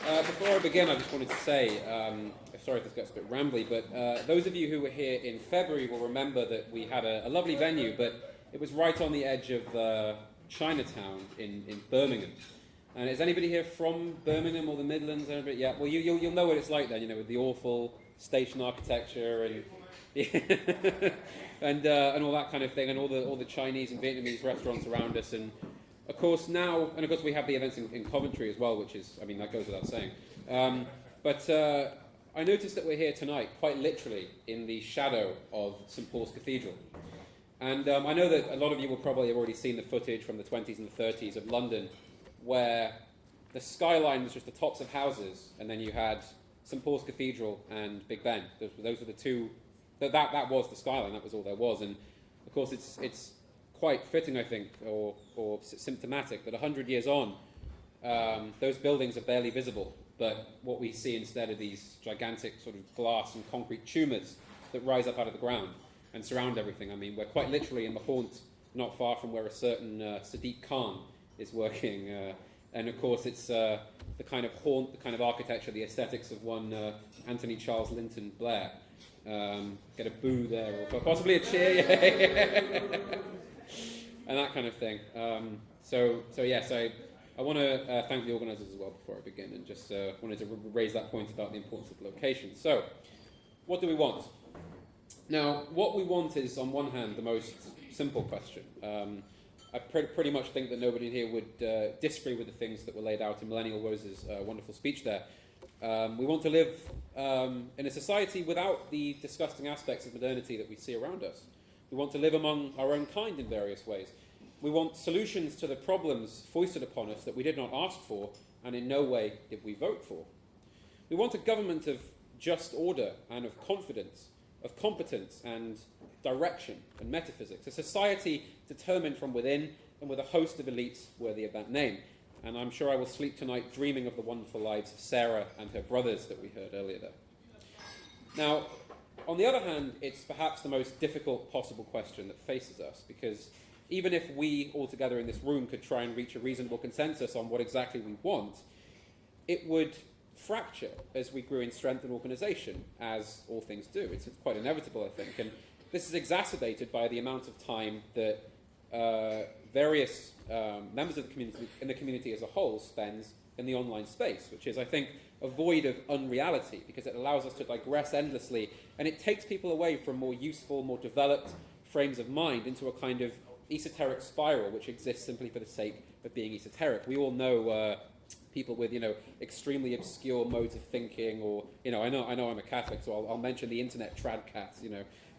Before I begin, I just wanted to say, sorry if this gets a bit rambly, but those of you who were here in February will remember that we had a lovely venue, but it was right on the edge of Chinatown in Birmingham. And is anybody here from Birmingham or the Midlands? Anybody? Yeah. Well, you'll know what it's like then, with the awful station architecture and and all that kind of thing, and all the Chinese and Vietnamese restaurants around us, and of course we have the events in Coventry as well, which is, that goes without saying. But I noticed that we're here tonight, quite literally, in the shadow of St Paul's Cathedral. And I know that a lot of you will probably have already seen the footage from the 20s and the 30s of London, where the skyline was just the tops of houses, and then you had St Paul's Cathedral and Big Ben. Those were the two. That was the skyline. That was all there was. And of course, it's quite fitting, I think, or symptomatic that 100 years on, those buildings are barely visible. But what we see instead are these gigantic sort of glass and concrete tumors that rise up out of the ground and surround everything. We're quite literally in the haunt, not far from where a certain Sadiq Khan is working. And of course, it's the kind of haunt, the kind of architecture, the aesthetics of one Anthony Charles Linton Blair. Get a boo there, or possibly a cheer, and that kind of thing. So yes, I want to thank the organisers as well before I begin, and just wanted to raise that point about the importance of location. So, what do we want? Now, what we want is, on one hand, the most simple question. I pretty much think that nobody here would disagree with the things that were laid out in Millennial Rose's wonderful speech there. We want to live in a society without the disgusting aspects of modernity that we see around us. We want to live among our own kind in various ways. We want solutions to the problems foisted upon us that we did not ask for and in no way did we vote for. We want a government of just order and of confidence, of competence and direction and metaphysics, a society determined from within and with a host of elites worthy of that name. And I'm sure I will sleep tonight dreaming of the wonderful lives of Sarah and her brothers that we heard earlier there. Now, on the other hand, it's perhaps the most difficult possible question that faces us, because even if we all together in this room could try and reach a reasonable consensus on what exactly we want, it would fracture as we grew in strength and organisation, as all things do. It's quite inevitable, I think. And this is exacerbated by the amount of time that various members of the community, and the community as a whole, spends in the online space, which is, I think, a void of unreality, because it allows us to digress endlessly, and it takes people away from more useful, more developed frames of mind into a kind of esoteric spiral which exists simply for the sake of being esoteric. We all know people with, extremely obscure modes of thinking, or, I know I'm a Catholic, so I'll mention the internet trad cats,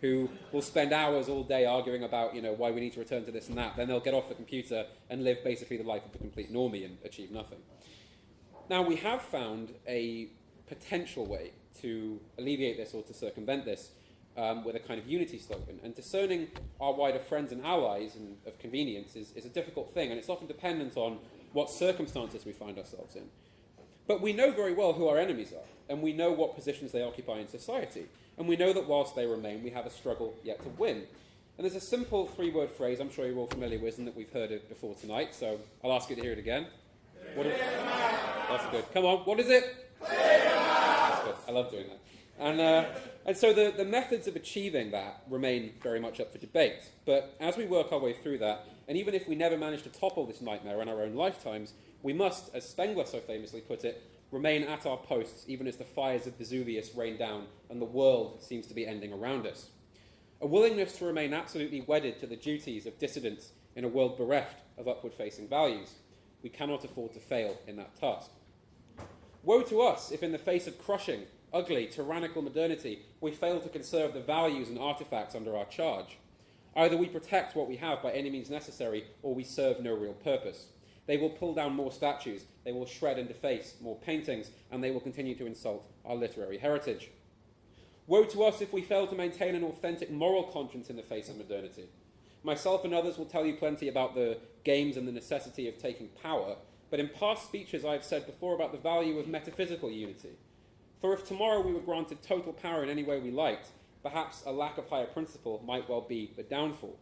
who will spend hours all day arguing about, why we need to return to this and that. Then they'll get off the computer and live basically the life of a complete normie and achieve nothing. Now, we have found a potential way to alleviate this or to circumvent this with a kind of unity slogan. And discerning our wider friends and allies and of convenience is a difficult thing, and it's often dependent on what circumstances we find ourselves in. But we know very well who our enemies are, and we know what positions they occupy in society. And we know that whilst they remain, we have a struggle yet to win. And there's a simple three-word phrase I'm sure you're all familiar with and that we've heard it before tonight, so I'll ask you to hear it again. That's good. Come on, what is it? That's good. I love doing that. And so the methods of achieving that remain very much up for debate. But as we work our way through that, and even if we never manage to topple this nightmare in our own lifetimes, we must, as Spengler so famously put it, remain at our posts even as the fires of Vesuvius rain down and the world seems to be ending around us. A willingness to remain absolutely wedded to the duties of dissidents in a world bereft of upward-facing values. We cannot afford to fail in that task. Woe to us if in the face of crushing, ugly, tyrannical modernity, we fail to conserve the values and artifacts under our charge. Either we protect what we have by any means necessary, or we serve no real purpose. They will pull down more statues, they will shred and deface more paintings, and they will continue to insult our literary heritage. Woe to us if we fail to maintain an authentic moral conscience in the face of modernity. Myself and others will tell you plenty about the games and the necessity of taking power, but in past speeches I have said before about the value of metaphysical unity. For if tomorrow we were granted total power in any way we liked, perhaps a lack of higher principle might well be the downfall.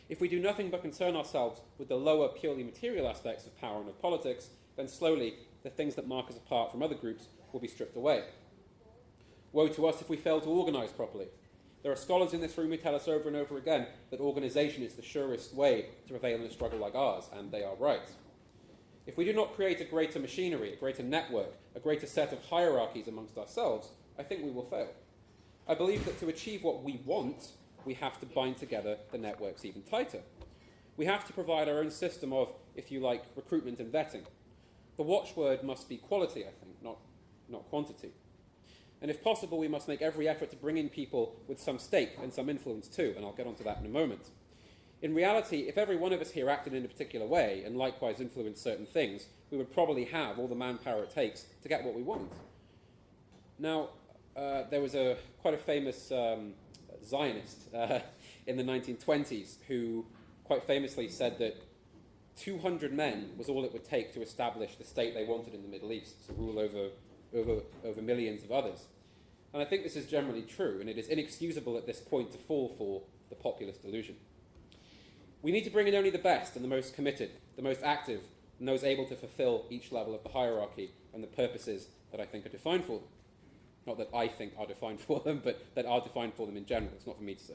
If we do nothing but concern ourselves with the lower, purely material aspects of power and of politics, then slowly the things that mark us apart from other groups will be stripped away. Woe to us if we fail to organise properly. There are scholars in this room who tell us over and over again that organisation is the surest way to prevail in a struggle like ours, and they are right. If we do not create a greater machinery, a greater network, a greater set of hierarchies amongst ourselves, I think we will fail. I believe that to achieve what we want, we have to bind together the networks even tighter. We have to provide our own system of, if you like, recruitment and vetting. The watchword must be quality, I think, not quantity. And if possible, we must make every effort to bring in people with some stake and some influence too, and I'll get onto that in a moment. In reality, if every one of us here acted in a particular way and likewise influenced certain things, we would probably have all the manpower it takes to get what we want. Now, there was quite a famous Zionist in the 1920s who quite famously said that 200 men was all it would take to establish the state they wanted in the Middle East, to rule over millions of others. And I think this is generally true, and it is inexcusable at this point to fall for the populist delusion. We need to bring in only the best and the most committed, the most active, and those able to fulfill each level of the hierarchy and the purposes that I think are defined for them. Not that I think are defined for them, but that are defined for them in general. It's not for me to say.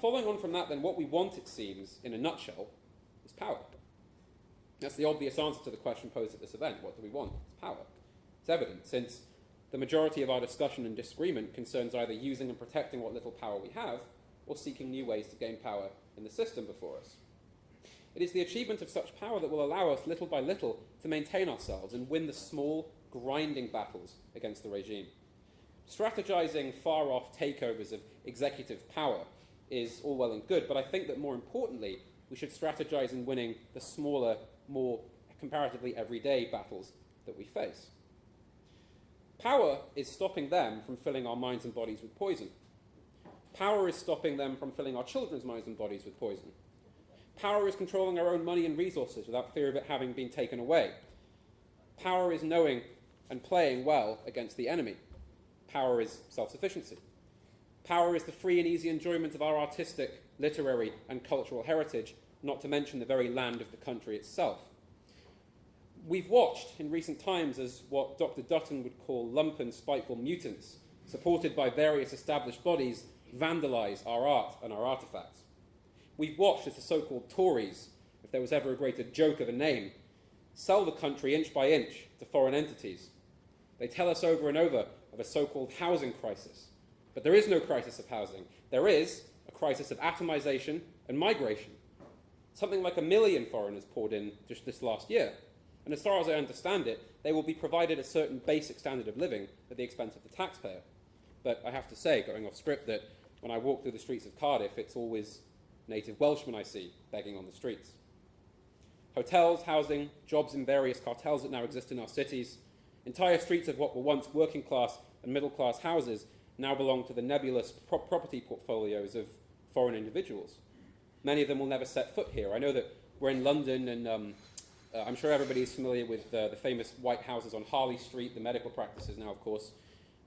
Following on from that, then, what we want, it seems, in a nutshell, is power. That's the obvious answer to the question posed at this event. What do we want? It's power. It's evident, since the majority of our discussion and disagreement concerns either using and protecting what little power we have, or seeking new ways to gain power in the system before us. It is the achievement of such power that will allow us, little by little, to maintain ourselves and win the small, grinding battles against the regime. Strategizing far-off takeovers of executive power is all well and good, but I think that more importantly, we should strategize in winning the smaller, more comparatively everyday battles that we face. Power is stopping them from filling our minds and bodies with poison. Power is stopping them from filling our children's minds and bodies with poison. Power is controlling our own money and resources without fear of it having been taken away. Power is knowing and playing well against the enemy. Power is self-sufficiency. Power is the free and easy enjoyment of our artistic, literary, and cultural heritage, not to mention the very land of the country itself. We've watched in recent times as what Dr. Dutton would call lumpen, spiteful mutants, supported by various established bodies, vandalise our art and our artefacts. We've watched as the so-called Tories, if there was ever a greater joke of a name, sell the country inch by inch to foreign entities. They tell us over and over of a so-called housing crisis. But there is no crisis of housing. There is a crisis of atomization and migration. Something like 1 million foreigners poured in just this last year. And as far as I understand it, they will be provided a certain basic standard of living at the expense of the taxpayer. But I have to say, going off script, that when I walk through the streets of Cardiff, it's always native Welshmen I see begging on the streets. Hotels, housing, jobs in various cartels that now exist in our cities, entire streets of what were once working class and middle class houses now belong to the nebulous property portfolios of foreign individuals. Many of them will never set foot here. I know that we're in London, and I'm sure everybody's familiar with the famous white houses on Harley Street, the medical practices now, of course.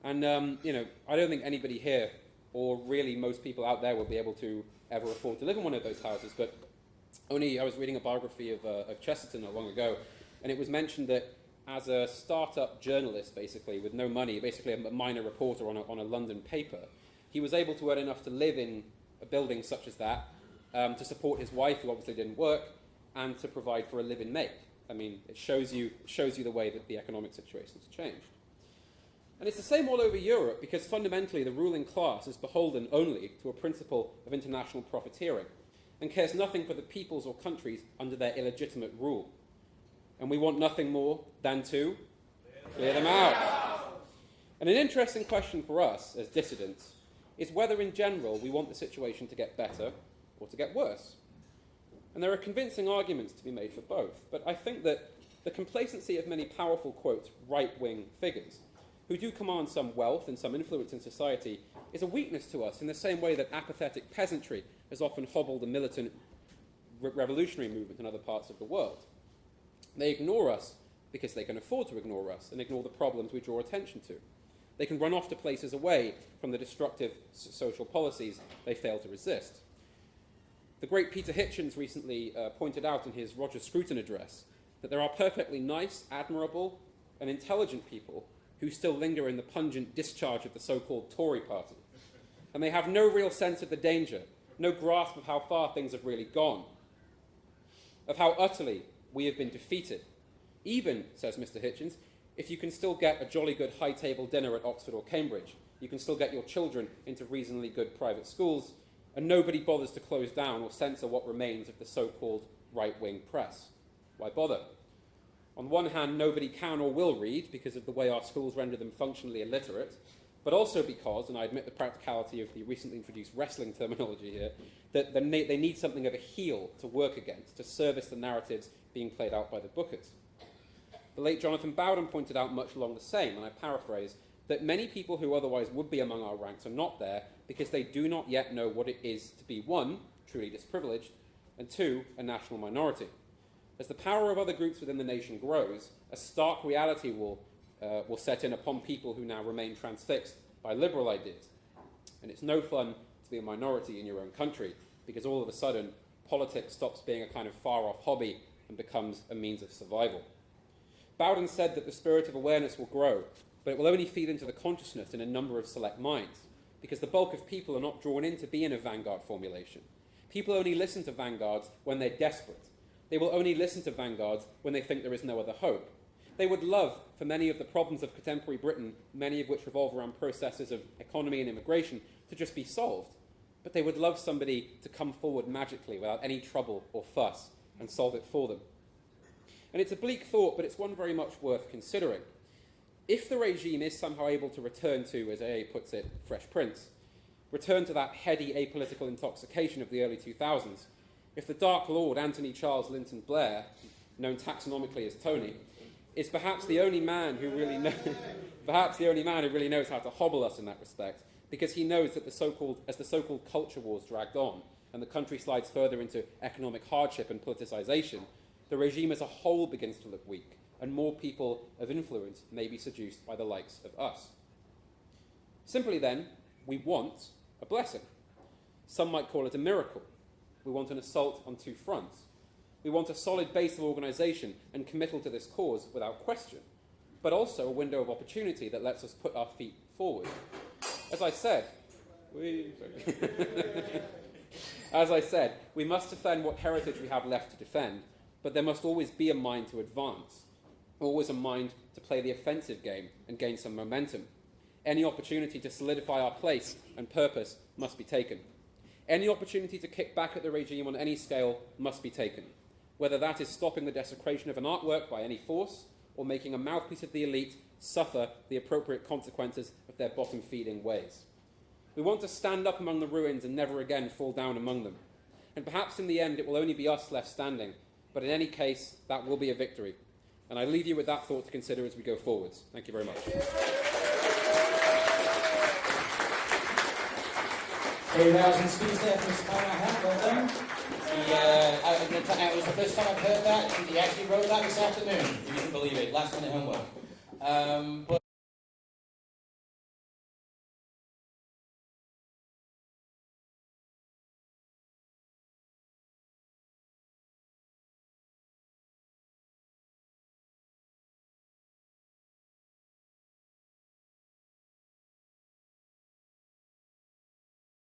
And, I don't think anybody here, or really most people out there, will be able to ever afford to live in one of those houses. But I was reading a biography of Chesterton not long ago, and it was mentioned that as a startup journalist, basically, with no money, basically a minor reporter on a London paper, he was able to earn enough to live in a building such as that, to support his wife, who obviously didn't work, and to provide for a live-in mate. I mean, it shows you the way that the economic situation's changed. And it's the same all over Europe, because fundamentally the ruling class is beholden only to a principle of international profiteering and cares nothing for the peoples or countries under their illegitimate rule. And we want nothing more than to clear them out. And an interesting question for us as dissidents is whether in general we want the situation to get better or to get worse. And there are convincing arguments to be made for both, but I think that the complacency of many powerful, quote, right-wing figures who do command some wealth and some influence in society is a weakness to us in the same way that apathetic peasantry has often hobbled the militant revolutionary movement in other parts of the world. They ignore us because they can afford to ignore us and ignore the problems we draw attention to. They can run off to places away from the destructive social policies they fail to resist. The great Peter Hitchens recently pointed out in his Roger Scruton address that there are perfectly nice, admirable, and intelligent people who still linger in the pungent discharge of the so-called Tory party. And they have no real sense of the danger, no grasp of how far things have really gone, of how utterly we have been defeated. Even, says Mr. Hitchens, if you can still get a jolly good high-table dinner at Oxford or Cambridge, you can still get your children into reasonably good private schools, and nobody bothers to close down or censor what remains of the so-called right-wing press. Why bother? On one hand, nobody can or will read because of the way our schools render them functionally illiterate, but also because, and I admit the practicality of the recently introduced wrestling terminology here, that they need something of a heel to work against, to service the narratives being played out by the bookers. The late Jonathan Bowden pointed out much along the same, and I paraphrase, that many people who otherwise would be among our ranks are not there because they do not yet know what it is to be, one, truly disprivileged, and two, a national minority. As the power of other groups within the nation grows, a stark reality will set in upon people who now remain transfixed by liberal ideas. And it's no fun to be a minority in your own country, because all of a sudden, politics stops being a kind of far-off hobby and becomes a means of survival. Bowden said that the spirit of awareness will grow, but it will only feed into the consciousness in a number of select minds, because the bulk of people are not drawn in to be in a vanguard formulation. People only listen to vanguards when they're desperate. They will only listen to vanguards when they think there is no other hope. They would love for many of the problems of contemporary Britain, many of which revolve around processes of economy and immigration, to just be solved. But they would love somebody to come forward magically without any trouble or fuss and solve it for them. And it's a bleak thought, but it's one very much worth considering. If the regime is somehow able to return to, as AA puts it, Fresh Prince, return to that heady apolitical intoxication of the early 2000s, if the Dark Lord Anthony Charles Linton Blair, known taxonomically as Tony, is perhaps the only man who really knows how to hobble us in that respect, because he knows that as the so-called culture wars dragged on and the country slides further into economic hardship and politicization, the regime as a whole begins to look weak, and more people of influence may be seduced by the likes of us. Simply then, we want a blessing. Some might call it a miracle. We want an assault on two fronts. We want a solid base of organisation and committal to this cause without question, but also a window of opportunity that lets us put our feet forward. As I said, we must defend what heritage we have left to defend, but there must always be a mind to advance, always a mind to play the offensive game and gain some momentum. Any opportunity to solidify our place and purpose must be taken. Any opportunity to kick back at the regime on any scale must be taken, whether that is stopping the desecration of an artwork by any force or making a mouthpiece of the elite suffer the appropriate consequences of their bottom-feeding ways. We want to stand up among the ruins and never again fall down among them. And perhaps in the end it will only be us left standing, but in any case, that will be a victory. And I leave you with that thought to consider as we go forwards. Thank you very much. Very rousing speech there from Mr. Callahan, well done. It was the first time I've heard that. He actually wrote that this afternoon. You didn't believe it. Last minute homework.